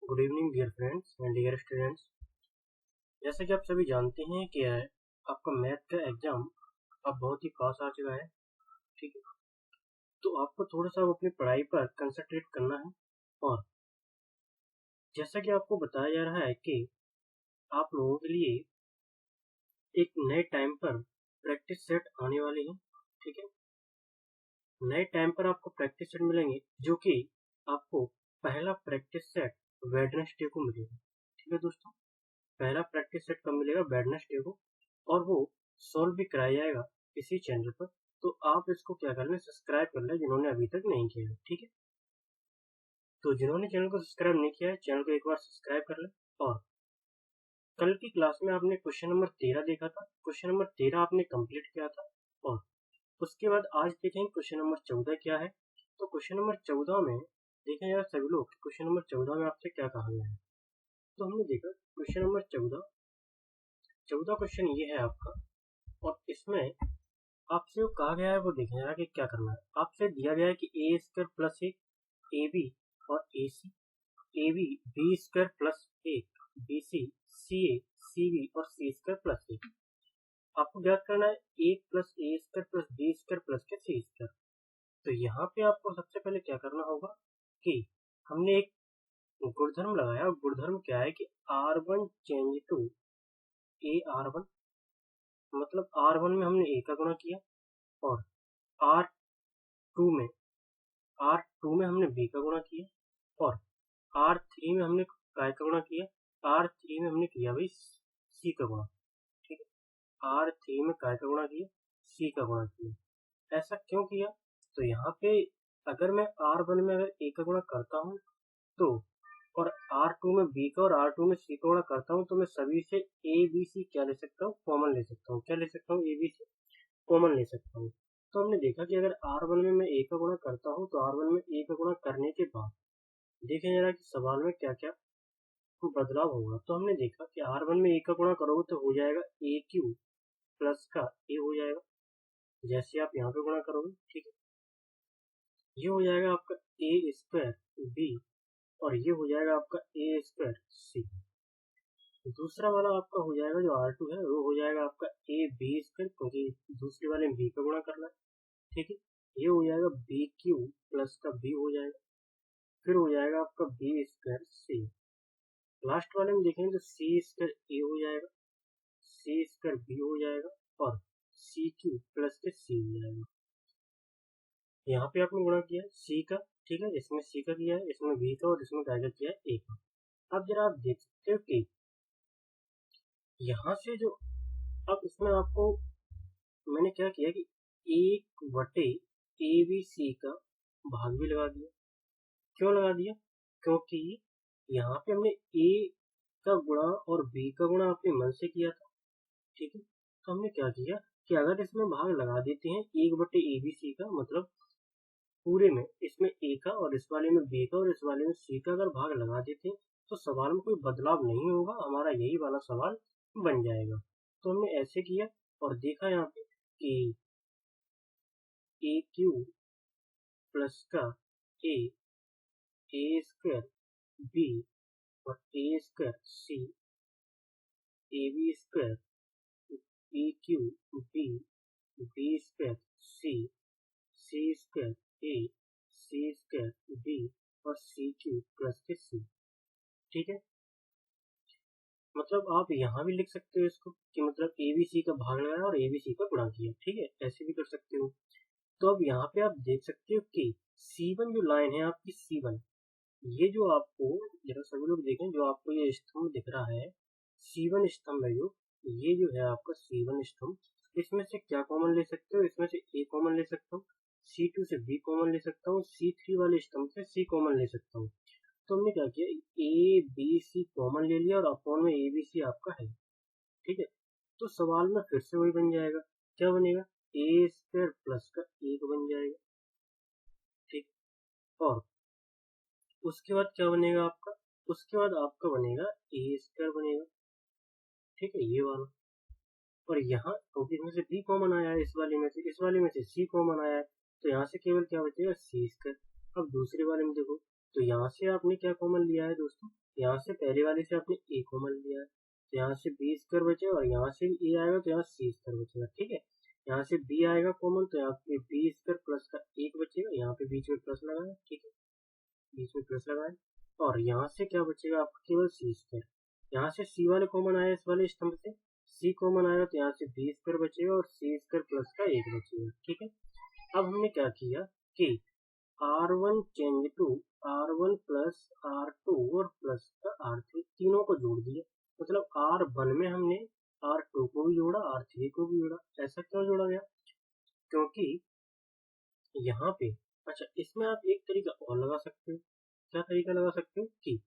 Good evening dear friends and dear students. जैसा कि आप सभी जानते हैं कि आपका मैथ का एग्जाम अब बहुत ही पास आ चुका है। ठीक है, तो आपको थोड़ा सा अपनी पढ़ाई पर कंसंट्रेट करना है। और जैसा कि आपको बताया जा रहा है कि आप लोगों के लिए एक नए टाइम पर प्रैक्टिस सेट आने वाले हैं। ठीक है, नए टाइम पर आपको प्रैक्टिस सेट मिलेंगे, जो कि आपको पहला प्रैक्टिस सेट वेडनेसडे को मिलेगा। ठीक है दोस्तों, पहला प्रैक्टिस सेट कब मिलेगा? वेडनेसडे को, और वो सॉल्व भी कराया जाएगा इसी चैनल पर। तो आप इसको क्या कर लें, सब्सक्राइब कर लें जिन्होंने अभी तक नहीं किया है। ठीक है, तो जिन्होंने चैनल को सब्सक्राइब नहीं किया है, चैनल को एक बार सब्सक्राइब कर लें। और कल की क्लास में आपने क्वेश्चन नंबर 13 देखा था, क्वेश्चन नंबर 13 आपने कंप्लीट किया था। और उसके बाद आज देखेंगे क्वेश्चन नंबर 14 क्या है। तो क्वेश्चन नंबर 14 में देखें यार सभी लोग, क्वेश्चन नंबर 14 में आपसे क्या कहा गया है। तो हमने देखा क्वेश्चन नंबर 14 क्वेश्चन ये है आपका, और इसमें आपसे जो कहा गया है वो देखना है कि क्या करना है। आपसे दिया गया है कि ए स्क्वायर प्लस एक ए बी और a c, a b b square plus एक बी सी बी और सी स्क्वायर प्लस एक। आपको ज्ञात करना है एक plus a square plus b square plus के सी स्क्वायर। तो यहाँ पे आपको सबसे पहले क्या करना होगा कि हमने एक गुणधर्म लगाया। गुणधर्म क्या है कि R1 change to A R1, मतलब R1 में हमने ए का गुणा किया, और R2 में हमने बी का गुणा किया, और R3 में हमने काय का गुणा किया, R3 में हमने किया भाई सी का गुणा। ठीक है, R3 में काय का गुणा किया, सी का गुणा किया। ऐसा क्यों किया? तो यहाँ पे अगर मैं R1 में अगर ए का गुणा करता हूँ तो, और R2 में बी का और R2 में सी का गुणा करता हूँ, तो मैं सभी से ए बी सी क्या ले सकता हूँ, कॉमन ले सकता हूँ। क्या ले सकता हूँ? ए बी सी कॉमन ले सकता हूँ। तो हमने देखा कि अगर R1 में मैं ए का गुणा करता हूँ तो R1 में ए का गुणा करने के बाद देखें जरा कि सवाल में क्या क्या बदलाव होगा। तो हमने देखा कि R1 में ए का गुणा करोगे तो हो जाएगा ए क्यू प्लस का ए हो जाएगा, जैसे आप यहाँ पे गुणा करोगे। ठीक है, ये हो जाएगा आपका ए स्क्वायर बी, और ये हो जाएगा आपका ए स्क्वायर सी। दूसरा वाला आपका हो जाएगा जो R2 है, वो हो जाएगा आपका ए बी स्क्वायर, क्योंकि दूसरे वाले में बी का गुणा करना है। ठीक है, ये हो जाएगा बी क्यू प्लस का बी हो जाएगा, फिर हो जाएगा आपका बी स्क्वायर सी। लास्ट वाले में देखेंगे तो सी स्क्वायर ए हो जाएगा, सी स्क्वायर बी हो जाएगा, और सी क्यू प्लस के सी हो जाएगा। यहाँ पे आपने गुणा किया है सी का। ठीक है, इसमें सी का किया है, इसमें बी का, और इसमें क्या किया है, ए का। अब जरा आप देख सकते हो कि यहाँ से जो, अब इसमें आपको मैंने क्या किया कि एक बटे ए बी सी का भाग भी लगा दिया। क्यों लगा दिया? क्योंकि यहाँ पे हमने ए का गुणा और बी का गुणा अपने मन से किया था। ठीक है, तो हमने क्या किया कि अगर इसमें भाग लगा देते हैं एक बटे ए बी सी का, मतलब पूरे में इसमें ए का और इस वाले में बी का और इस वाले में सी का अगर भाग लगा देते हैं तो सवाल में कोई बदलाव नहीं होगा, हमारा यही वाला सवाल बन जाएगा। तो हमने ऐसे किया और देखा यहाँ पे कि ए क्यू प्लस का ए स्क्वायर बी और a square c, a b square b cube b, b square c, c square a, c square b और सी क्यू प्लस के सी। ठीक है, मतलब आप यहाँ भी लिख सकते हो इसको कि मतलब ए बी सी का भाग लगाया और ए बी सी का गुणा किया। ठीक है, ऐसे भी कर सकते हो। तो अब यहाँ पे आप देख सकते हो कि C1 जो लाइन है आपकी C1, ये जो आपको जरा सभी लोग देखें, जो आपको ये स्तंभ दिख रहा है C1 स्तंभ है, जो ये जो है आपका C1 स्तंभ, इसमें से क्या कॉमन ले सकते हो? इसमें से A कॉमन ले सकता हूँ, C2 से B कॉमन ले सकता हूँ, C3 वाले स्तंभ से C कॉमन ले सकता हूँ। तो हमने क्या किया, ए बी सी कॉमन ले लिया और अपॉन में ए बी सी आपका है। ठीक है, तो सवाल में फिर से वही बन जाएगा। क्या बनेगा? ए स्क्वायर प्लस का एक बन जाएगा। ठीक, और उसके बाद क्या बनेगा आपका? उसके बाद आपका बनेगा ए स्क्वायर बनेगा। ठीक है, ये वाला, और यहाँ क्योंकि इसमें से बी कॉमन आया है, इस वाले में से, इस वाले में से सी कॉमन आया है, तो यहाँ से केवल क्या बचेगा, सी स्क्वायर। अब दूसरे वाले में देखो, तो यहाँ से आपने क्या कॉमन लिया है दोस्तों, यहाँ से पहले वाले से आपने ए कॉमन लिया है, तो यहाँ से बी स्क्वायर बचेगा और यहाँ से भी ए आएगा तो यहाँ सी स्क्वायर बचेगा। ठीक है, यहाँ से बी आएगा कॉमन तो यहाँ पे बी स्क्वायर प्लस का एक बचेगा, यहाँ पे बीच में प्लस लगाया। ठीक है, बीच में प्लस लगाया और यहाँ से क्या बचेगा आपका केवल सी स्क्वायर। यहाँ से सी वाले कॉमन आया, इस वाले स्तंभ से सी कॉमन आएगा तो यहाँ से बी स्क्वायर बचेगा और सी स्क्वायर प्लस का एक बचेगा। ठीक है, अब हमने क्या किया कि R1 change to R1 plus R2 और प्लस का R3 तीनों को जोड़ दिया। मतलब R1 में हमने R2 को भी जोड़ा, R3 को भी जोड़ा। ऐसा क्यों जोड़ा गया, क्योंकि यहाँ पे अच्छा इसमें आप एक तरीका और लगा सकते हो। क्या तरीका लगा सकते हो कि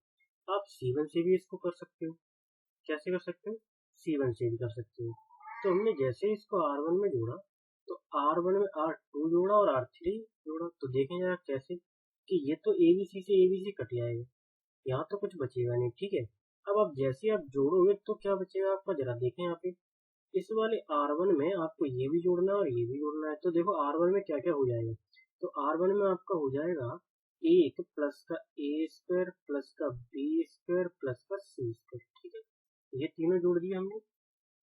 आप C1 से भी इसको कर सकते हो। कैसे कर सकते हो, C1 से भी कर सकते हो। तो हमने जैसे इसको R1 में जोड़ा तो R1 में R2 जोड़ा और R3 जोड़ा, तो देखें जरा कैसे कि ये तो ABC से ABC कट जाएगा, यहाँ तो कुछ बचेगा नहीं। ठीक है, अब आप जैसे आप जोड़ोगे तो क्या बचेगा आपका, जरा देखें यहाँ पे इस वाले R1 में आपको ये भी जोड़ना है और ये भी जोड़ना है। तो देखो R1 में क्या क्या हो जाएगा, तो R1 में आपका हो जाएगा एक प्लस का ए स्क्वायर प्लस का बी स्क्वायर प्लस का सी स्क्वायर। ठीक है, ये तीनों जोड़ दिए हमने।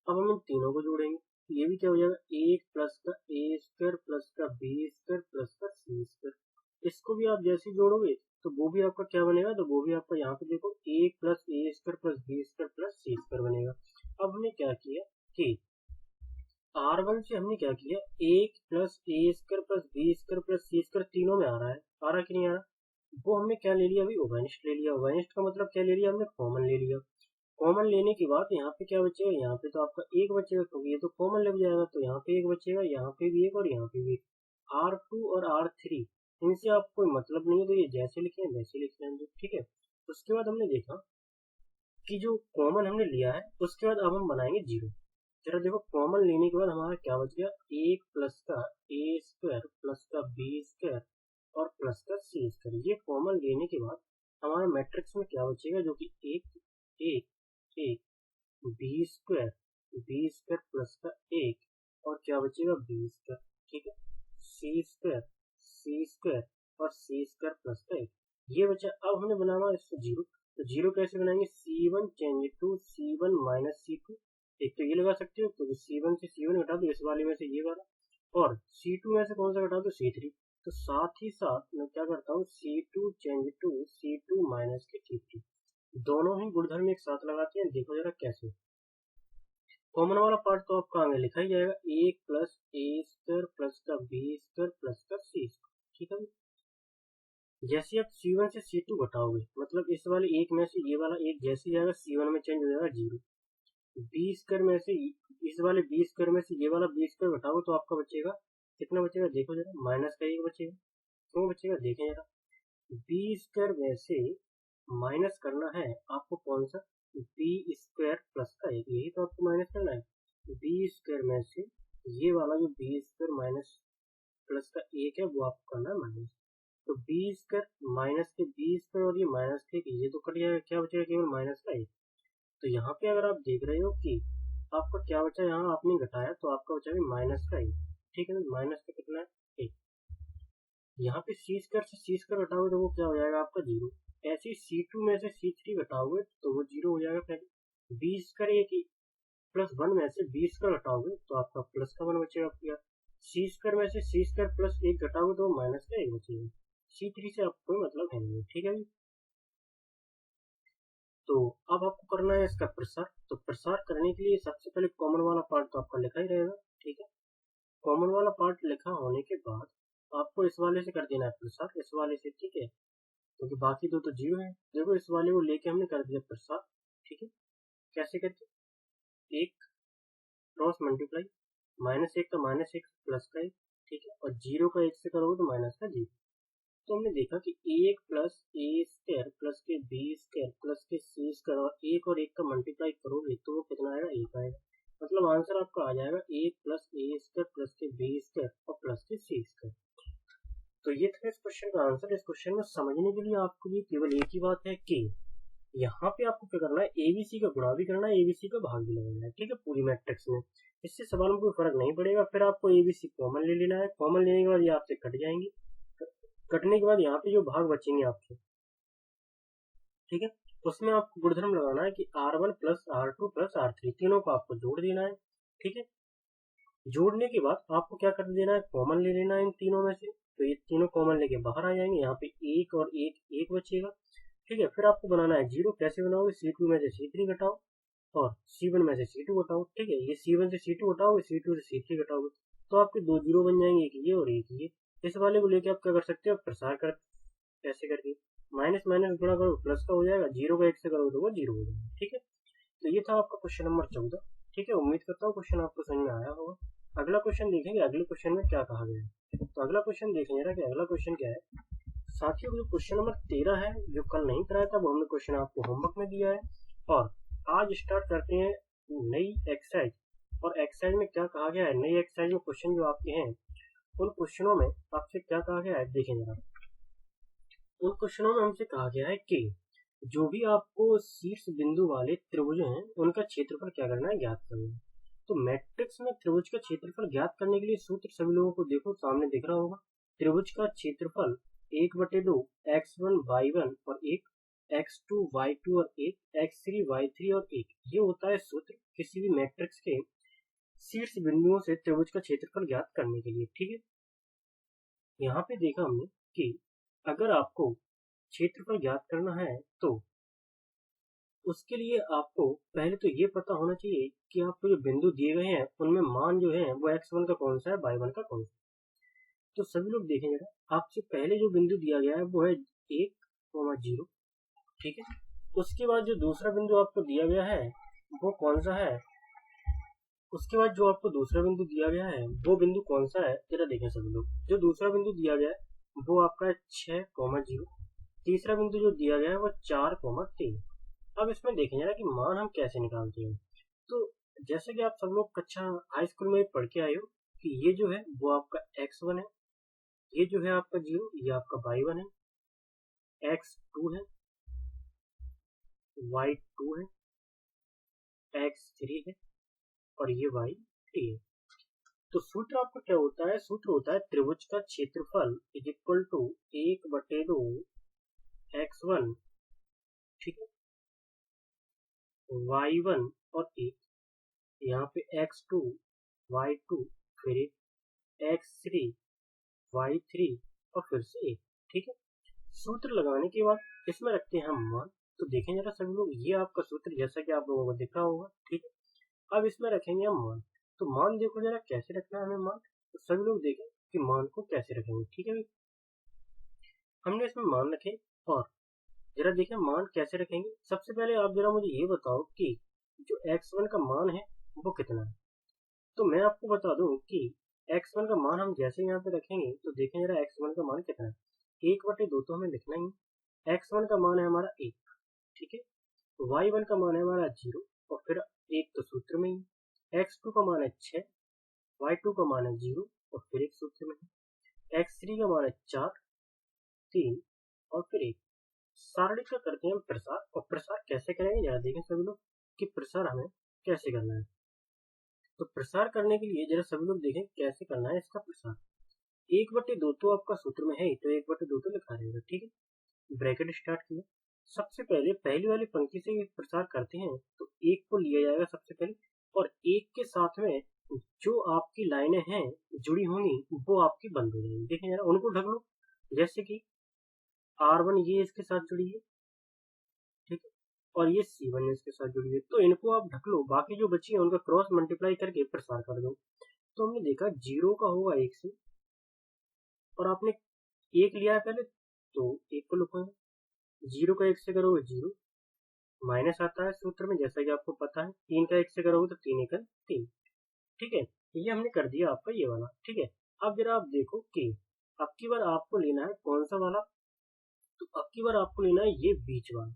अब हम इन तीनों को जोड़ेंगे, ये भी क्या हो जाएगा एक प्लस का ए स्क्वायर प्लस का बी स्क्वायर प्लस का सी स्क्वायर। इसको भी आप जैसे जोड़ोगे तो वो भी आपका क्या बनेगा, तो वो भी आपका यहाँ पे देखो एक plus a square plus b square plus c square बनेगा। अब हमने क्या किया कि R1 से हमने क्या किया, एक plus a square plus b square plus c square तीनों में आ रहा है कि नहीं आ रहा, वो हमने क्या ले लिया, अभी उभयनिष्ठ ले लिया। उभयनिष्ठ का मतलब क्या ले लिया हमने, कॉमन ले लिया। कॉमन लेने के बाद यहाँ पे क्या बचेगा, यहाँ पे तो आपका एक बचेगा क्योंकि ये तो कॉमन लग जाएगा, तो यहाँ पे एक बचेगा, यहाँ पे भी एक और यहाँ पे भी एक। R2 और R3 इनसे आप कोई मतलब नहीं है, तो ये जैसे लिखे हैं वैसे लिख लेंगे। ठीक है, उसके बाद हमने देखा कि जो कॉमन हमने लिया है उसके बाद अब हम बनाएंगे जीरो। जरा देखो कॉमन लेने के बाद हमारा क्या बच गया, एक प्लस का ए स्क्वायर प्लस का बी स्क्वायर और प्लस का सी स्क्वायर। ये कॉमन लेने के बाद हमारा मैट्रिक्स में क्या बचेगा, जो कि एक एक एक बी स्क्वायर प्लस का एक और क्या बचेगा बी स्क्वायर। ठीक है, सी स्क्वायर और सी स्क्वायर प्लस का एक, ये बचा। अब हमने बनाना इसको जीरो, तो जीरो कैसे बनाएंगे, C1 change to C1 minus C2। एक तो ये लगा सकते हो, तो C1 से C1 घटा दो, इस वाले में से ये वाला, और C2 में से कौन सा घटा दो, C3। तो साथ ही साथ मैं क्या करता हूँ, C2 change to C2 minus के C3, दोनों ही गुणधर्म एक साथ लगाते हैं। देखो जरा कैसे, कॉमन वाला पार्ट तो आपका आगे लिखा ही जाएगा, एक प्लस ए स्क्वायर प्लस का बी स्क्वायर प्लस का सी स्क्वायर। ठीक है, जैसे आप C1 से C2 घटाओगे मतलब इस वाले एक में से ये वाला एक जैसे जाएगा C1 में चेंज हो जाएगा जीरो। बी स्क्वायर में से इस वाले बी स्क्वायर में से ये वाला बी स्क्वायर घटाओगे तो आपका बचेगा कितना बचेगा, देखो जरा माइनस का एक बचेगा। क्यों बचेगा देखें जरा, बी स्क्वायर में से माइनस करना है आपको कौन सा, बी स्क्वायर प्लस का एक, यही तो आपको माइनस करना है। बी स्क्वायर में से ये वाला जो बी स्क्वायर माइनस प्लस का एक है वो आपको करना है माइनस। तो बी स्क्वायर माइनस के बी स्क्वायर और ये माइनस के ये तो कट जाएगा, क्या बचेगा केवल माइनस का एक। तो यहाँ पे अगर आप देख रहे हो कि आपका क्या बचा, यहाँ आपने घटाया तो आपका बचा है माइनस का एक। ठीक है ना, माइनस का कितना है एक। यहाँ पे सी स्क्वायर से सी स्क्वायर घटाओगे तो वो क्या हो जाएगा आपका जीरो। ऐसे C2 में से C3 घटाओगे तो वो जीरो हो जाएगा। पहले बी स्क्वायर एक प्लस वन में से बी स्क्वायर घटाओगे तो आपका प्लस का वन बचेगा आपका। सी स्क्वायर में से सी स्क्वायर प्लस एक घटाओगे तो माइनस का एक बचेगा। C3 से आपको कोई मतलब है नहीं। ठीक है, तो अब आपको करना है इसका प्रसार। तो प्रसार करने के लिए सबसे पहले कॉमन वाला पार्ट तो आपका लिखा ही रहेगा। ठीक है, कॉमन वाला पार्ट लिखा होने के बाद आपको इस वाले से कर देना है प्रसार, इस वाले से। ठीक है, क्योंकि बाकी दो तो जीरो है। देखो इस वाले को लेके हमने कर दिया प्रसार। ठीक है, कैसे करते, एक क्रॉस मल्टीप्लाई, माइनस एक का माइनस एक प्लस का एक। ठीक है, और जीरो का एक से करोगे तो माइनस का जीरो। तो हमने देखा कि एक प्लस ए स्क्वायर प्लस के बी स्क्वायर प्लस के सी स्क्वायर और एक का मल्टीप्लाई करोगे तो वो कितना आएगा, एक आएगा। मतलब आंसर आपका आ जाएगा एक प्लस ए स्क्वायर प्लस के बी स्क्वायर और प्लस के सी स्क्वायर। तो ये था इस क्वेश्चन का आंसर। इस क्वेश्चन में समझने के लिए आपके लिए केवल एक ही बात है कि यहाँ पे आपको क्या करना है, एबीसी का गुणा भी करना है, एबीसी का भाग भी लगाना है। ठीक है, पूरी मैट्रिक्स में। इससे सवाल में कोई फर्क नहीं पड़ेगा। फिर आपको एबीसी कॉमन ले लेना है। कॉमन लेने के बाद ये आपसे कट जाएंगी। कटने के बाद यहाँ पे जो भाग बचेंगे आपके ठीक है। उसमें आपको गुणधर्म लगाना है कि R1 plus R2 plus R3 तीनों को आपको जोड़ देना है। ठीक है। जोड़ने के बाद आपको क्या कर देना है, कॉमन ले लेना है इन तीनों में से। तो ये तीनों कॉमन लेके बाहर आ जाएंगे, यहाँ पे एक और एक बचेगा। ठीक है। फिर आपको बनाना है जीरो। कैसे बनाओगे, C2 में से C3 घटाओ और C1 में से C2 घटाओ। ठीक है। ये C1 से C2 घटाओगे, C2 से C3 घटाओगे, तो आपके दो जीरो बन जाएंगे, एक ये और एक ये। इस वाले को लेके आप क्या कर सकते हो, प्रसार कर कैसे करके माइनस माइनस गुणा करो प्लस का हो जाएगा, जीरो का एक से करोगे तो वो जीरो हो जाएगा। ठीक है। तो ये था आपका क्वेश्चन नंबर 14। ठीक है। उम्मीद करता हूँ क्वेश्चन आपको समझ में आया होगा। अगला क्वेश्चन देखेंगे, अगले क्वेश्चन में क्या कहा गया है। तो अगला क्वेश्चन देखेंगे ना कि अगला क्वेश्चन क्या है। साथियों, जो क्वेश्चन नंबर 13 है, जो कल नहीं कराया था, वो हमने क्वेश्चन आपको होमवर्क में दिया है। और आज स्टार्ट करते हैं नई एक्सरसाइज। और एक्सरसाइज में क्या कहा गया है, नई एक्सरसाइज में क्वेश्चन जो आपके हैं, उन क्वेश्चनों में आपसे क्या कहा गया है, देखें जरा। उन क्वेश्चनों में हमसे कहा गया है कि जो भी आपको शीर्ष बिंदु वाले त्रिभुज हैं, उनका क्षेत्रफल क्या करना है, ज्ञात करना है। तो मैट्रिक्स में त्रिभुज का क्षेत्रफल ज्ञात करने के लिए सूत्र सभी लोगों को देखो सामने दिख रहा होगा। त्रिभुज का क्षेत्रफल 1/2 x1 y1 और 1 x2 y2 और 1 x3 y3 और 1, ये होता है सूत्र किसी भी मैट्रिक्स के शीर्ष बिंदुओं से त्रिभुज का क्षेत्रफल ज्ञात करने के लिए। ठीक है। यहाँ पे देखा हमने कि अगर आपको क्षेत्रफल ज्ञात करना है तो उसके लिए आपको पहले तो ये पता होना चाहिए कि आपको जो बिंदु दिए गए हैं उनमें मान जो है वो x1 का कौन सा है, y1 का कौन सा है। तो सभी लोग देखें जरा, आपसे पहले जो बिंदु दिया गया है वो है 1, 0। ठीक है। उसके बाद जो दूसरा बिंदु आपको दिया गया है वो कौन सा है, उसके बाद जो आपको दूसरा बिंदु दिया गया है वो बिंदु कौन सा है, जरा देखें सभी लोग। जो दूसरा बिंदु दिया गया है वो आपका है 6, 0। तीसरा बिंदु जो दिया गया है वो 4, 3। अब इसमें देखें जरा कि मान हम कैसे निकालते हैं। तो जैसे कि आप सब लोग कक्षा हाई स्कूल में पढ़ के आए हो कि ये जो है वो आपका x1 है, ये जो है आपका 0, ये आपका y1 है, x2 है, y2 है, x3 है और ये y3 है। तो सूत्र आपका क्या होता है, सूत्र होता है त्रिभुज का क्षेत्रफल इज इक्वल टू 1/2 x1, ठीक है, y1 और 1, यहाँ पे x2 y2 फिर x3 y3 और फिर से 1। ठीक है। सूत्र लगाने के बाद इसमें रखते हैं हम मान। तो देखें जरा सभी लोग, ये आपका सूत्र जैसा कि आप लोगों को दिख रहा होगा। ठीक है। अब इसमें रखेंगे हम मान। तो मान देखो जरा कैसे रखना है हमें मान। तो सभी लोग देखें कि मान को कैसे रखेंगे। ठीक है। हमने इसमें मान रखे और जरा देखें मान कैसे रखेंगे। सबसे पहले आप जरा मुझे ये बताओ कि जो x1 का मान है वो कितना है। तो मैं आपको बता दूं कि x1 का मान हम जैसे यहाँ पे रखेंगे तो देखें जरा x1 का मान कितना है। 1/2 तो हमें लिखना ही। x1 का मान है हमारा 1। ठीक है। y1 का मान है हमारा 0 और फिर 1 तो सूत्र में ही। x2 का मान है 6, y2 का मान है 0 और फिर 1 सूत्र में है। x3 का मान है 4, 3 और फिर 1। सारणी का करते हैं हम प्रसार। और प्रसार कैसे करेंगे जरा देखें सभी लोग कि प्रसार हमें कैसे करना है। तो प्रसार करने के लिए जरा सभी लोग देखें कैसे करना है इसका प्रसार। 1/2 तो आपका सूत्र में है, तो 1/2 तो लिखा रहेगा। ठीक है। ब्रैकेट स्टार्ट किया। सबसे पहले पहली वाली पंक्ति से प्रसार करते हैं तो 1 को लिया जाएगा सबसे पहले, और 1 के साथ में जो आपकी लाइनें हैं जुड़ी होंगी वो आपकी बंद हो जाएंगी। देखें जरा उनको ढक लो। जैसे कि R1 ये इसके साथ जुड़ी है, ठीक है, और ये C1 इसके साथ जुड़ी है, तो इनको आप ढक लो। बाकी जो बची है उनका क्रॉस मल्टीप्लाई करके प्रसार कर दो। तो हमने देखा 0 का होगा 1 से, और आपने 1 लिया है पहले तो 1 को लिखोगे। 0 का 1 से करोगे 0, माइनस आता है सूत्र में जैसा कि आपको पता है। 3 का 1 से करोगे तो 3 1 3। ठीक है। ये हमने कर दिया आपका ये वाला। ठीक है। अब जरा आप देखो कि अब की बार आपको लेना है कौन सा वाला। तो अब की बार आपको लेना है ये बीच वाला।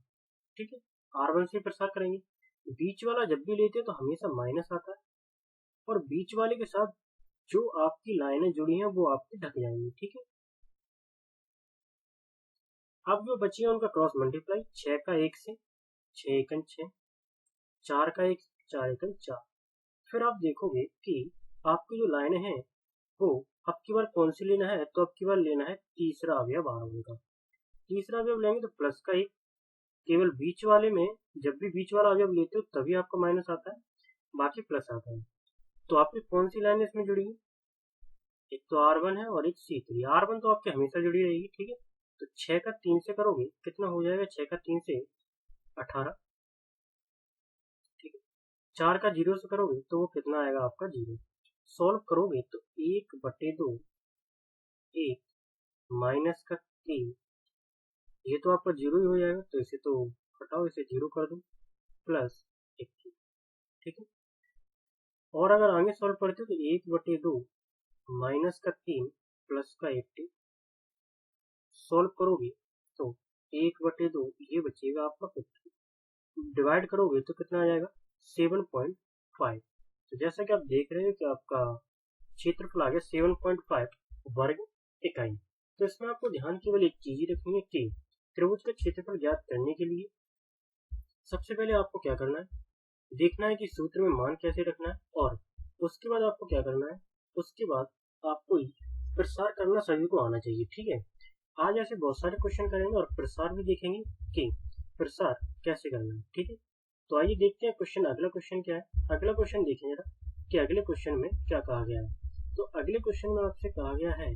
ठीक है। R1 से प्रसार करेंगे। बीच वाला जब भी लेते हैं तो हमेशा माइनस आता है, और बीच वाले के साथ जो आपकी लाइनें जुड़ी हैं वो आपकी ढक जाएंगी। ठीक है। अब जो बची है उनका क्रॉस मल्टीप्लाई। 6 का 1 से 6 1 6, 4 का 1 4 1 4। फिर आप देखोगे कि आपकी जो लाइनें हैं वो अब की बार कौन सी लेना है, तो अब की बार लेना है तीसरा अवयव R1 का। तीसरा अवयव लेंगे तो प्लस का 1 केवल बीच वाले में जब भी बीच वाला जब लेते हो तभी आपका माइनस आता है, बाकी प्लस आता है। तो आपकी कौन सी लाइन इसमें जुड़ी है? एक तो R1 है और एक C3। R1 तो आपके हमेशा जुड़ी रहेगी, ठीक है। तो 6 का 3 से करोगे कितना हो जाएगा? 6 का 3 से 18, ठीक है। 4 का 0 से करोगे तो वो कितना आएगा आपका? 0। सॉल्व करोगे तो 1/2 1 माइनस का 3, ये तो आपका 0 ही हो जाएगा, तो इसे तो हटाओ, इसे 0 कर दो, प्लस 1, ठीक है। और अगर आगे सॉल्व करते हो तो 1/2 माइनस का 3 प्लस का 80 सॉल्व करोगे तो 1/2 ये बचेगा आपका 50, डिवाइड करोगे तो कितना आ जाएगा? 7.5। तो जैसा कि आप देख रहे हो कि आपका क्षेत्रफल आ गया 7.5 वर्ग इकाई। तो इसमें आपको ध्यान केवल एक चीज ही रखनी है कि त्रिभुज का क्षेत्रफल ज्ञात करने के लिए सबसे पहले आपको क्या करना है? देखना है कि सूत्र में मान कैसे रखना है, और उसके बाद आपको क्या करना है? उसके बाद आपको प्रसार करना सभी को आना चाहिए, ठीक है। आज ऐसे बहुत सारे क्वेश्चन करेंगे और प्रसार भी देखेंगे कि प्रसार कैसे करना है, ठीक है। तो आइए देखते हैं क्वेश्चन, अगला क्वेश्चन क्या है। अगला क्वेश्चन देखें जरा कि अगले क्वेश्चन में क्या कहा गया है। तो अगले क्वेश्चन में आपसे कहा गया है,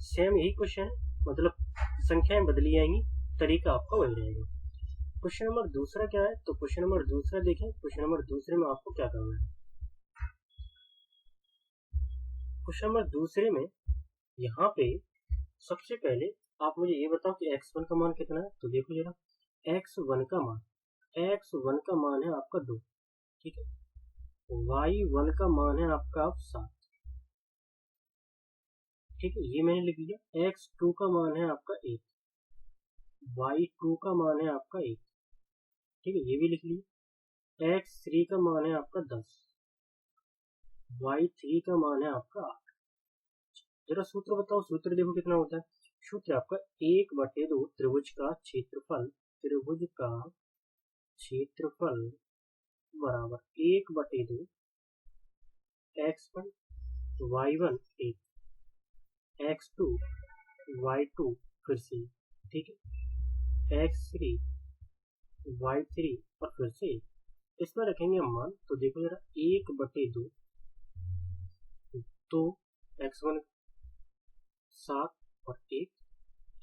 सेम यही क्वेश्चन है, मतलब संख्याएं बदली जाएंगी, तरीका आपका वही रहेगा। क्वेश्चन नंबर दूसरा क्या है? तो क्वेश्चन नंबर दूसरा देखें। क्वेश्चन नंबर दूसरे में आपको क्या करना है? क्वेश्चन नंबर दूसरे में यहाँ पे सबसे पहले आप मुझे ये बताओ कि x1 का मान कितना है। तो देखो जरा, x1 का मान है आपका 2, ठीक है। y1 का मान है आपका 7, ठीक है, ये मैंने लिख लिया। x2 का मान है आपका 1, y2 का मान है आपका 1, ठीक है, ये भी लिख लिया। x3 का मान है आपका 10, y3 का मान है आपका 8। जरा सूत्र बताओ, सूत्र देखो कितना होता है। सूत्र आपका 1/2 त्रिभुज का क्षेत्रफल बराबर 1/2 x1 y1 1, x2 y2 फिर से, ठीक है, x3 y3 और फिर से इसमें रखेंगे हम मान। तो देखो जरा, 1/2 तो x1 7 और 1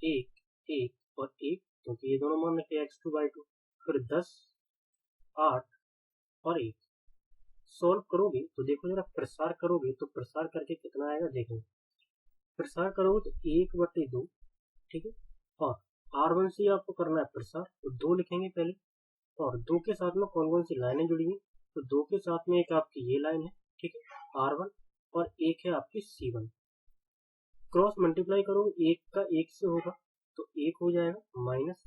1 1 और 1, क्योंकि ये दोनों मान रखे x2 y2, फिर 10 8 और 1। सॉल्व करोगे तो देखो जरा, प्रसार करोगे तो प्रसार करके कितना आएगा? देखो, प्रसार करोगे तो 1/2, ठीक है। और R1 से आपको करना है प्रसार, तो 2 लिखेंगे पहले, और 2 के साथ में कौन कौन सी लाइनें जुड़ी हैं? तो 2 के साथ में एक आपकी ये लाइन है, ठीक है, R1, और एक है आपकी C1। क्रॉस मल्टीप्लाई करोगे, 1 का 1 से होगा तो 1 हो जाएगा, माइनस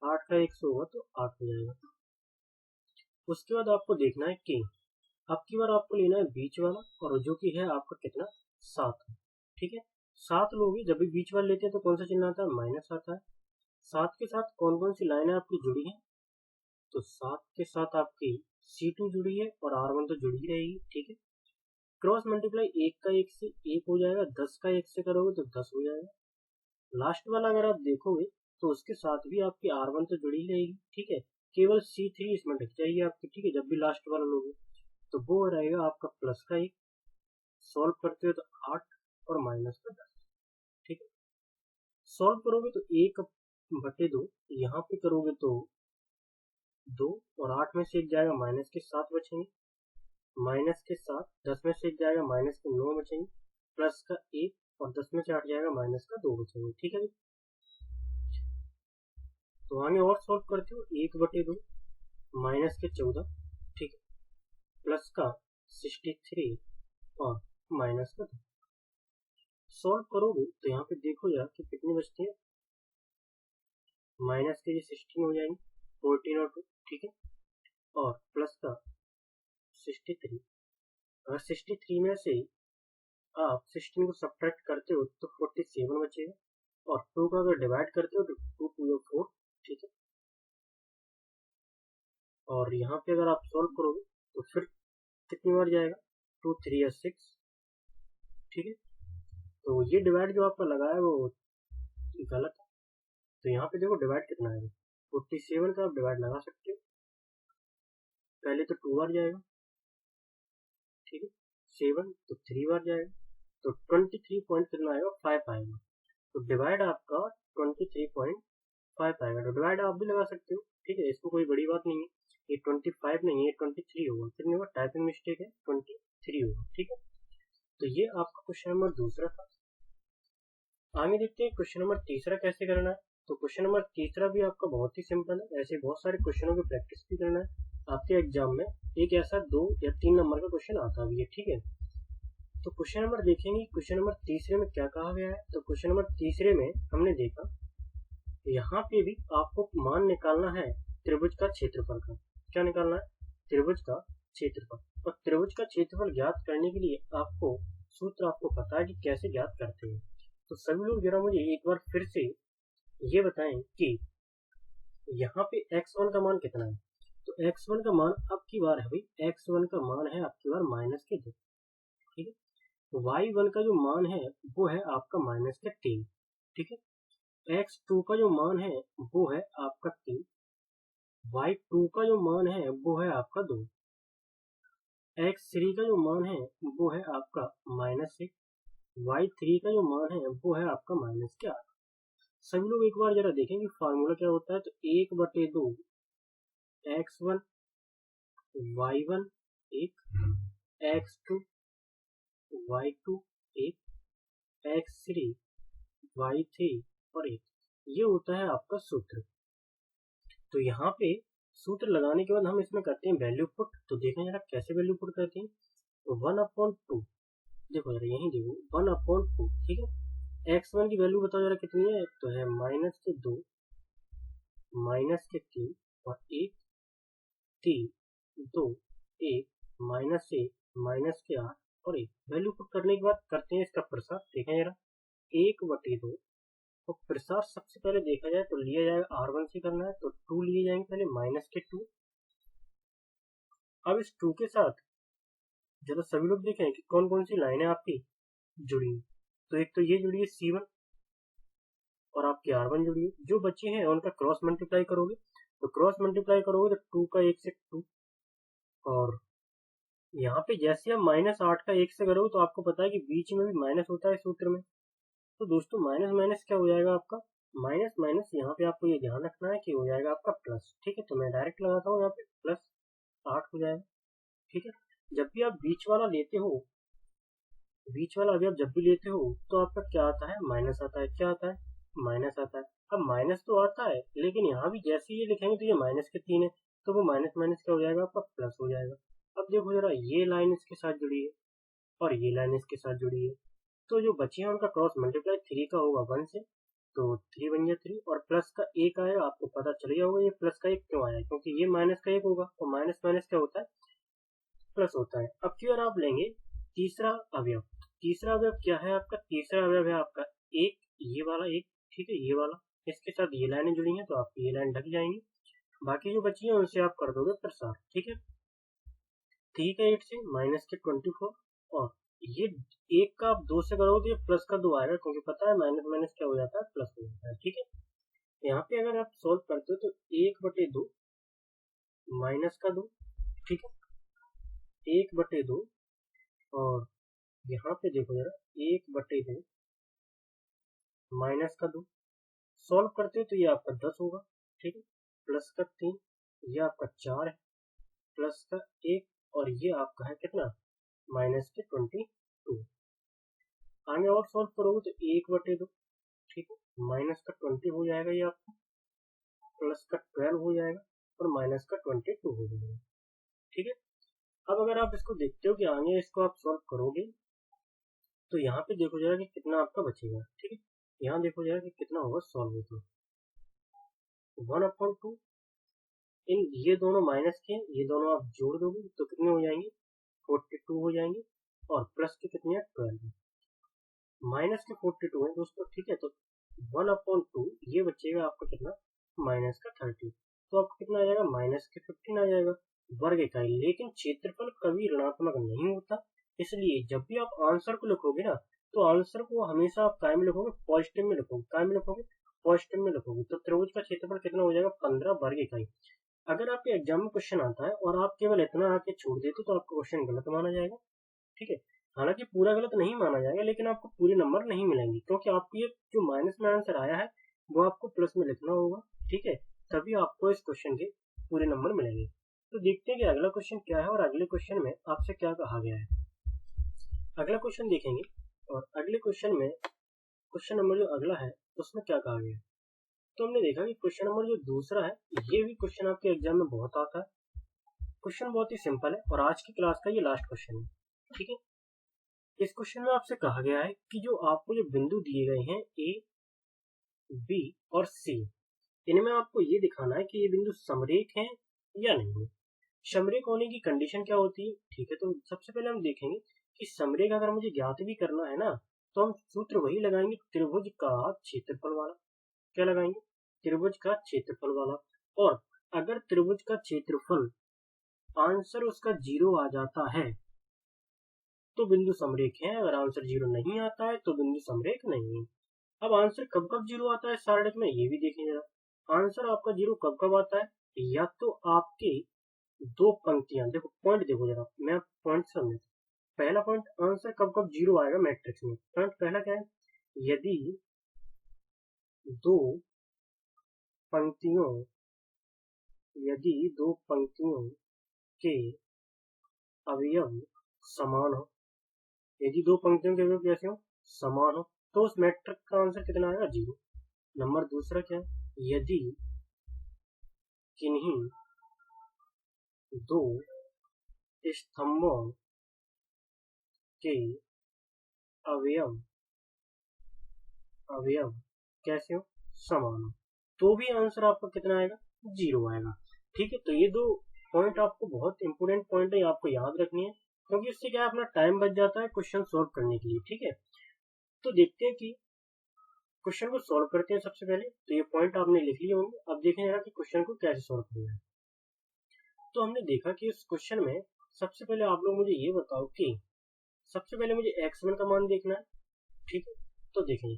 8 का 1 से होगा तो 8 हो जाएगा। उसके बाद आपको देखना है कि अब की बार आपको लेना है बीच वाला, और जो कि है आपका कितना? 7, ठीक है। 7 लोगे, जब भी बीच वाला लेते हैं तो कौन सा चिन्ह आता है? माइनस आता है। 7 के साथ कौन कौन सी लाइनें आपकी जुड़ी हैं? तो 7 के साथ आपकी C2 जुड़ी है और R1 तो जुड़ी ही रहेगी, ठीक है। क्रॉस मल्टीप्लाई 1 का 1 से 1 हो जाएगा, 10 का 1 से करोगे तो 10 हो जाएगा। लास्ट वाला अगर आप देखोगे तो उसके साथ भी आपकी R1 तो जुड़ी ही रहेगी, ठीक है। केवल C3 इसमें ढक जाएगी आपकी, ठीक है, जब भी लास्ट वाला लोगे तो वो रहेगा आपका प्लस का 1। सॉल्व करते हो तो 8 और माइनस का 10, ठीक है। सॉल्व करोगे तो 1/2 यहाँ पे करोगे तो 2, और 8 में से 1 जाएगा, माइनस के 7 बचेंगे, माइनस के 7, 10 में से 1 जाएगा, माइनस के 9 बचेंगे, प्लस का 1, और 10 में से 8 जाएगा, माइनस का 2 बचेंगे, ठीक है। तो आगे और सॉल्व करते हो, 1/2 माइनस के 14, ठीक है, प्लस का 63 और माइनस का 2। सॉल्व करोगे तो यहाँ पे देखो यार कि कितने बचते हैं, माइनस के 16 हो जाएंगे, 14 और 2, ठीक है, और प्लस का 63। अगर 63 में से आप 16 को सब्ट्रैक्ट करते हो तो 47 बचेगा, और 2 का अगर डिवाइड करते हो तो 2 2 4, ठीक है। और यहाँ पे अगर आप सॉल्व करोगे तो फिर कितनी बार जाएगा? 2 3 या 6, ठीक है। तो ये डिवाइड जो आपका लगा है वो गलत है। तो यहाँ पे देखो डिवाइड कितना आएगा, 47 का आप डिवाइड लगा सकते हो। पहले तो 2 बार जाएगा, ठीक है, 7 तो 3 बार जाएगा, तो 23 पॉइंट कितना आएगा, 5 आएगा। तो डिवाइड आपका 23.5 आएगा। तो डिवाइड आप भी लगा सकते हो, ठीक है, इसको कोई बड़ी बात नहीं है। ये 25 नहीं है, ये 23 होगा। कितने होगा, टाइपिंग मिस्टेक है, 23 होगा, ठीक है। तो ये आपका क्वेश्चन नंबर दूसरा था। आगे देखते हैं क्वेश्चन नंबर तीसरा कैसे करना है। तो क्वेश्चन नंबर तीसरा भी आपका बहुत ही सिंपल है। ऐसे बहुत सारे क्वेश्चनों की प्रैक्टिस भी करना है आपके एग्जाम में। एक ऐसा 2 या 3 नंबर का क्वेश्चन आता भी है, ठीक है। तो क्वेश्चन नंबर देखेंगे, क्वेश्चन नंबर तीसरे में क्या कहा गया है। तो क्वेश्चन नंबर तीसरे में हमने देखा, यहाँ पे भी आपको मान निकालना है त्रिभुज का क्षेत्रफल का। क्या निकालना है, त्रिभुज का क्षेत्रफल। और त्रिभुज का क्षेत्रफल ज्ञात करने के लिए आपको सूत्र आपको पता है कि कैसे ज्ञात करते हैं। तो सभी लोग जरा मुझे एक बार फिर से ये बताएं कि यहाँ पे x1 का मान कितना है। तो x1 का मान अब की बार है भाई, x1 का मान है आपकी बार -2, ठीक है। तो y1 का जो मान है वो है आपका -3, ठीक है। x2 का जो मान है वो है आपका 3, y2 का जो मान है वो है आपका 2, x3 का जो मान है वो है आपका -6, y3 का जो मान है वो है आपका -8। सभी लोग एक बार जरा देखें कि फार्मूला क्या होता है। तो 1/2 x1 y1 1, x2 y2 1, x3 y3 और 1, ये होता है आपका सूत्र। तो यहाँ पे सूत्र लगाने के बाद हम इसमें करते हैं वैल्यू पुट। तो देखें जरा कैसे वैल्यू पुट करते हैं। तो 1/2, देखो जरा यही देखो 1/2, ठीक है। x1 की वैल्यू बताओ जरा कितनी है। तो है -2, -3 और 1, 3, 2, 1, -1, -8 और 1। वैल्यू पुट करने के बाद करते हैं इसका प्रसार। देखें जरा 1/2, तो प्रसार सबसे पहले देखा जाए तो लिया जाएगा R1 से करना है, तो 2 लिए जाएंगे पहले -2। अब इस 2 के साथ जरा सभी लोग देखें कि कौन कौन सी लाइनें आपकी जुड़ी हैं। तो एक तो ये जुड़ी है C1 और आपकी R1 जुड़ी है। जो बच्चे हैं उनका क्रॉस मल्टीप्लाई करोगे, तो क्रॉस मल्टीप्लाई करोगे तो 2 का 1 से 2, और यहाँ पे जैसे हम -8 का 1 से करोगे तो आपको पता है कि बीच में भी माइनस होता है सूत्र में। तो दोस्तों माइनस माइनस क्या हो जाएगा आपका, माइनस माइनस यहाँ पे आपको ये ध्यान रखना है कि हो जाएगा आपका प्लस, ठीक है। तो मैं डायरेक्ट लगाता हूँ यहाँ पे +8 हो जाएगा, ठीक है। जब भी आप बीच वाला लेते हो, बीच वाला अभी आप जब भी लेते हो तो आपका क्या आता है, माइनस आता है। क्या आता है, माइनस आता है। अब माइनस तो आता है, लेकिन यहाँ भी जैसे ये लिखेंगे तो ये -3 है, तो वो माइनस माइनस क्या हो जाएगा आपका, प्लस हो जाएगा। अब देखो जरा ये लाइन इसके साथ जुड़ी है और ये लाइन इसके साथ जुड़ी है, तो जो बचे हैं उनका क्रॉस मल्टीप्लाई 3 का होगा 1 से, तो 3 बन गया 3, और प्लस का 1 आएगा। आपको पता चल गया होगा ये प्लस का 1 क्यों आया, क्योंकि ये माइनस का 1 होगा, तो माइनस माइनस क्या होता है, प्लस होता है। अब की बार आप लेंगे तीसरा अवयव। तीसरा अवयव क्या है आपका, तीसरा अवयव है आपका एक, ये वाला एक, ठीक है, ये वाला, इसके साथ ये लाइनें जुड़ी हैं तो आपकी ये लाइन ढक जाएंगी। बाकी जो बची है उनसे आप कर दोगे प्रसार, ठीक है। 3 का 8 से -24, और ये 1 का आप 2 से करोगे तो प्लस का 2 आएगा, क्योंकि पता है माइनस माइनस क्या हो जाता है, प्लस हो जाता है, ठीक है। यहाँ पे अगर आप सॉल्व करते हो तो 1/2 माइनस का 2, ठीक है, 1/2, और यहाँ पे देखो जरा 1/2 माइनस का 2, सॉल्व करते हो तो ये आपका 10 होगा, ठीक है, प्लस का 3, ये आपका 4 है, प्लस का 1, और ये आपका है कितना, -22। आगे और सॉल्व करोगे तो 1/2, ठीक है, माइनस का 20 हो जाएगा ये आपका, प्लस का 12 हो जाएगा, और माइनस का 22 हो जाएगा, ठीक है। अब अगर आप इसको देखते हो कि आगे इसको आप सॉल्व करोगे तो यहाँ पे देखो जरा कि कितना आपका बचेगा, ठीक है। यहाँ देखो जरा कि कितना होगा सॉल्व होगा, 1/2, इन ये दोनों माइनस के, ये दोनों आप जोड़ दोगे तो कितने हो जाएंगे, 42 हो जाएंगे, और प्लस के कितने हैं, 12, माइनस के 42 है दोस्तों, ठीक है। तो 1/2 ये बचेगा आपका कितना, माइनस का 30, तो आपको कितना आ जाएगा, माइनस के 15 आ जाएगा वर्ग इकाई। लेकिन क्षेत्रफल कभी ऋणात्मक नहीं होता, इसलिए जब भी आप आंसर को लिखोगे ना, तो आंसर को हमेशा आप काय में लिखोगे, पॉजिटिव में लिखोगे। काय में लिखोगे, फर्स्ट में लिखोगे तो त्रिभुज का क्षेत्रफल कितना हो जाएगा 15 वर्ग इकाई। अगर आपके एग्जाम में क्वेश्चन आता है और आप केवल इतना आके छोड़ देते तो आपका क्वेश्चन गलत माना जाएगा। ठीक है, हालांकि पूरा गलत नहीं माना जाएगा लेकिन आपको पूरे नंबर नहीं मिलेंगे क्योंकि आपको ये जो माइनस में आंसर आया है वो आपको प्लस में लिखना होगा। ठीक है, तभी आपको इस क्वेश्चन के पूरे नंबर मिलेंगे। तो देखते हैं कि अगला क्वेश्चन क्या है और अगले क्वेश्चन में आपसे क्या कहा गया है। अगला क्वेश्चन देखेंगे और अगले क्वेश्चन में क्वेश्चन नंबर जो अगला है उसमें क्या कहा गया है। तो हमने देखा कि क्वेश्चन नंबर जो दूसरा है ये भी क्वेश्चन आपके एग्जाम में बहुत आता है। क्वेश्चन बहुत ही सिंपल है और आज की क्लास का ये लास्ट क्वेश्चन है। ठीक है, इस क्वेश्चन में आपसे कहा गया है कि जो आपको जो बिंदु दिए गए हैं ए, बी और सी, इनमें आपको ये दिखाना है कि ये बिंदु समरेख हैं या नहीं। समरेख होने की कंडीशन क्या होती है। ठीक है, तो सबसे पहले हम देखेंगे कि समरेख अगर मुझे ज्ञात भी करना है ना तो हम सूत्र वही लगाएंगे त्रिभुज का क्षेत्रफल वाला। क्या लगाएंगे, त्रिभुज का क्षेत्रफल वाला। और अगर त्रिभुज का क्षेत्रफल आंसर उसका 0 आ जाता है तो बिंदु समरेख है, अगर आंसर 0 नहीं आता है तो बिंदु समरेख नहीं है। अब आंसर कब कब 0 आता है सारणी में ये भी देखेंगे। आंसर आपका 0 कब कब आता है, या तो आपके दो पंक्तियां, देखो पॉइंट देखो जरा, मैं पॉइंट समझ। पहला पॉइंट, आंसर कब कब 0 आएगा मैट्रिक्स में। पॉइंट पहला क्या है, यदि दो पंक्तियों के अवयव समान हो। यदि दो पंक्तियों के अवयव कैसे हो, समान हो, तो उस मैट्रिक्स का आंसर कितना आएगा, 0। नंबर दूसरा क्या है, यदि किन्हीं दो स्तंभों के अवयव कैसे हो, समान हो, तो भी आंसर आपका कितना आएगा, 0 आएगा। ठीक है, तो ये दो पॉइंट आपको बहुत इंपोर्टेंट पॉइंट है, आपको याद रखनी है क्योंकि इससे क्या अपना टाइम बच जाता है क्वेश्चन सॉल्व करने के लिए। ठीक है, तो देखते हैं कि क्वेश्चन को सॉल्व करते हैं। सबसे पहले तो ये पॉइंट आपने लिख लिए होंगे, अब देखें जरा कि क्वेश्चन को कैसे सॉल्व करना है। तो हमने देखा कि इस क्वेश्चन में सबसे पहले आप लोग मुझे ये बताओ कि सबसे पहले मुझे x1 का मान देखना है। ठीक है, तो देखें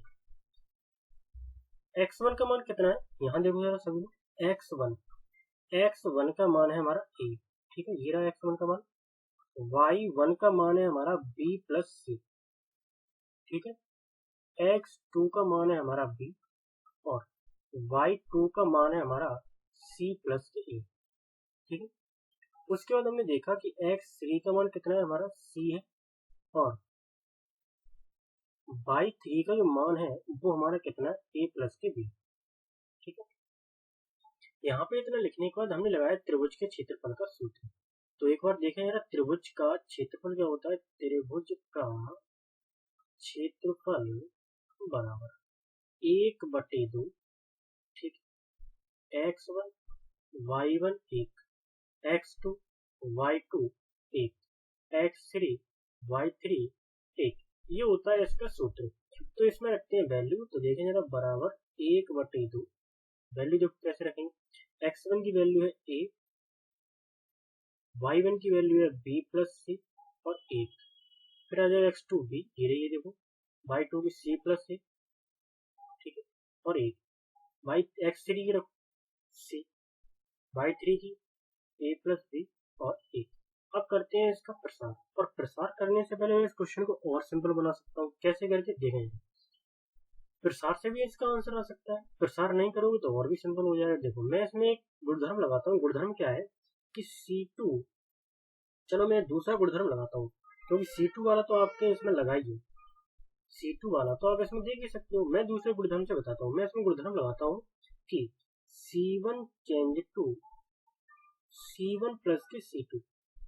x1 का मान कितना है, यहाँ देखो जरा सभी लोग, x1 का मान है हमारा a। ठीक है, ये रहा x1 का मान। y1 का मान है हमारा b प्लस c। ठीक है, x2 का मान है हमारा b और y2 का मान है हमारा c प्लस a। ठीक है, उसके बाद हमने देखा कि x3 का मान कितना है, हमारा c है और y3 का जो मान है वो हमारा कितना है, a प्लस के b। ठीक है, यहाँ पे इतना लिखने के बाद हमने लगाया त्रिभुज के क्षेत्रफल का सूत्र। तो एक बार देखें जरा, त्रिभुज का क्षेत्रफल क्या होता है, त्रिभुज का क्षेत्रफल बराबर 1/2। ठीक, x1 y1 1, x2 y2 1, x3 y3 1, ये होता है इसका सूत्र। तो इसमें रखते हैं वैल्यू, तो देखें जरा बराबर 1/2। वैल्यू देखो कैसे रखेंगे, x1 की वैल्यू है a, y1 की वैल्यू है b प्लस c और 1, फिर आ जाएगा x2 b, ये रही है देखो, y2 की c प्लस a। ठीक है, और 1 x3 की रखो c, y3 की a प्लस b और 1। अब करते हैं इसका प्रसार, और प्रसार करने से पहले मैं इस क्वेश्चन को और सिंपल बना सकता हूँ, कैसे करके देखेंगे। प्रसार से भी इसका आंसर आ सकता है, प्रसार नहीं करोगे तो और भी सिंपल हो जाएगा। देखो मैं इसमें एक गुणधर्म लगाता हूँ, गुणधर्म क्या है कि C2, चलो मैं दूसरा गुणधर्म लगाता हूँ क्योंकि C2 वाला तो आपके इसमें लगा ही है, C2 वाला तो आप इसमें देख ही सकते हो। मैं दूसरे गुणधर्म से बताता हूँ, मैं इसमें गुणधर्म लगाता हूँ कि C1 change to C1 plus के C2।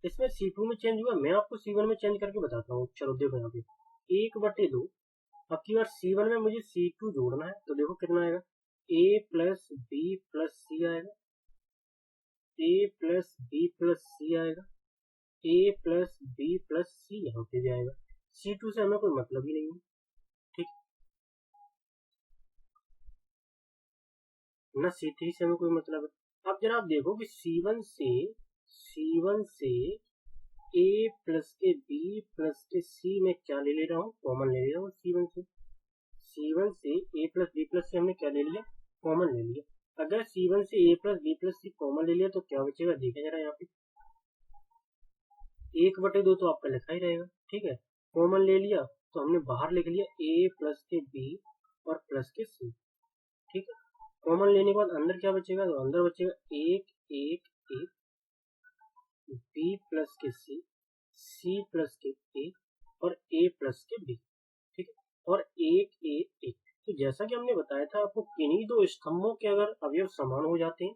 इसमें C2 में चेंज हुआ, मैं आपको C1 में चेंज करके बताता हूँ। चलो देखो यहाँ पे 1/2, अब की बार C1 में मुझे C2 जोड़ना है, तो देखो कितना आएगा, a प्लस बी प्लस सी आएगा, a प्लस बी प्लस सी आएगा, a प्लस बी प्लस सी यहाँ पे भी आएगा। C2 से हमें कोई मतलब ही नहीं है, ठीक, ना C3 से हमें कोई मतलब है। अब जरा आप देखो कि C1 से a प्लस के b प्लस के c में क्या ले रहा हूँ, कॉमन ले रहा हूँ C1 से। C1 से A plus B plus C हमने क्या ले लिया, कॉमन ले लिया। अगर C1 से A plus B plus C common ले लिया तो क्या बचेगा, देखिए जरा यहाँ पे 1/2 तो आपका लिखा ही रहेगा, ठीक है। कॉमन ले लिया तो हमने बाहर लिख लिया A प्लस के B और प्लस के C, ठीक है। कॉमन लेने के बाद अंदर क्या बचेगा, तो अंदर बचेगा 1 1 1 B प्लस के C, C प्लस के A और A प्लस के B, ठीक है। और 1 1 1। तो जैसा कि हमने बताया था आपको, किन्हीं दो स्तंभों के अगर अवयव समान हो जाते हैं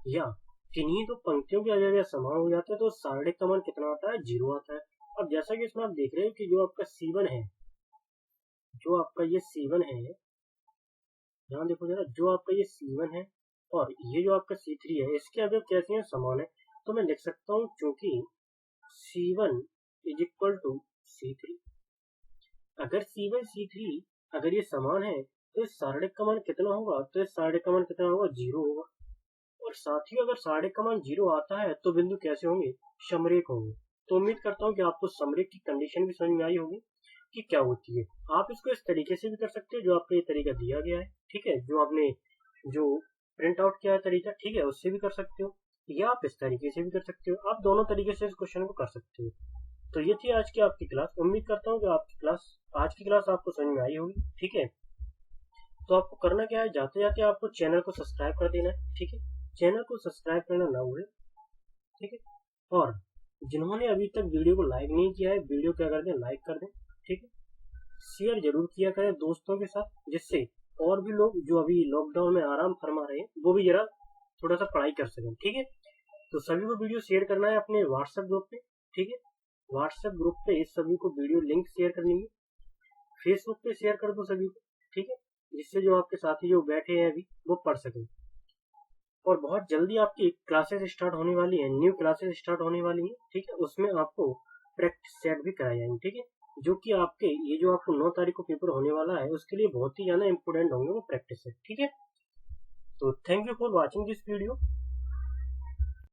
या किन्हीं दो पंक्तियों के अवयव समान हो जाते हैं तो सारणिक का मान कितना आता है, 0 आता है। अब जैसा कि इसमें आप देख रहे हो कि जो आपका C1 है, जो आपका ये C1 है, यहाँ देखो जरा, जो आपका ये C1 है और ये जो आपका C3 है, इसके अवयव कैसे हैं, समान है। तो मैं लिख सकता हूँ क्योंकि C1 is equal to C3। अगर C1 C3 अगर ये समान है तो इस सारणिक का मान कितना होगा, तो इस सारणिक का मान कितना होगा, 0 होगा। और साथ ही अगर सारणिक का मान 0 आता है तो बिंदु कैसे होंगे, समरेख होंगे। तो उम्मीद करता हूँ कि आपको समरेख की कंडीशन भी समझ में आई होगी कि क्या होती है। आप इसको इस तरीके से भी कर सकते हो जो आपको ये तरीका दिया गया है, ठीक है, जो आपने जो प्रिंट आउट किया है तरीका, ठीक है, उससे भी कर सकते हो, या आप इस तरीके से भी कर सकते हो। आप दोनों तरीके से इस क्वेश्चन को कर सकते हो। तो ये थी आज की आपकी क्लास। उम्मीद करता हूँ कि आपकी क्लास, आज की क्लास आपको समझ में आई होगी, ठीक है। तो आपको करना क्या है, जाते जाते आपको चैनल को सब्सक्राइब कर देना है, ठीक है। चैनल को सब्सक्राइब करना ना भूलें, ठीक है। और जिन्होंने अभी तक वीडियो को लाइक नहीं किया है, वीडियो क्या कर दें, लाइक कर दें, ठीक है। शेयर जरूर किया करें दोस्तों के साथ, जिससे और भी लोग जो अभी लॉकडाउन में आराम फरमा रहे हैं वो भी जरा थोड़ा सा पढ़ाई कर सकें, ठीक है। तो सभी को वीडियो शेयर करना है अपने व्हाट्सएप ग्रुप पे, ठीक है। व्हाट्सएप ग्रुप पे इस सभी को वीडियो लिंक शेयर करनी है। फेसबुक पे शेयर कर दो सभी को, ठीक है, जिससे जो आपके साथी जो बैठे हैं अभी वो पढ़ सकें। और बहुत जल्दी आपकी क्लासेस स्टार्ट होने वाली है, न्यू क्लासेस स्टार्ट होने वाली है, ठीक है। उसमें आपको प्रैक्टिस सेट भी कराए जाएंगे, ठीक है, जो कि आपके ये जो आपको 9 तारीख को पेपर होने वाला है उसके लिए बहुत ही ज्यादा इंपोर्टेंट होंगे वो प्रैक्टिस सेट, ठीक है। तो thank you for watching this video.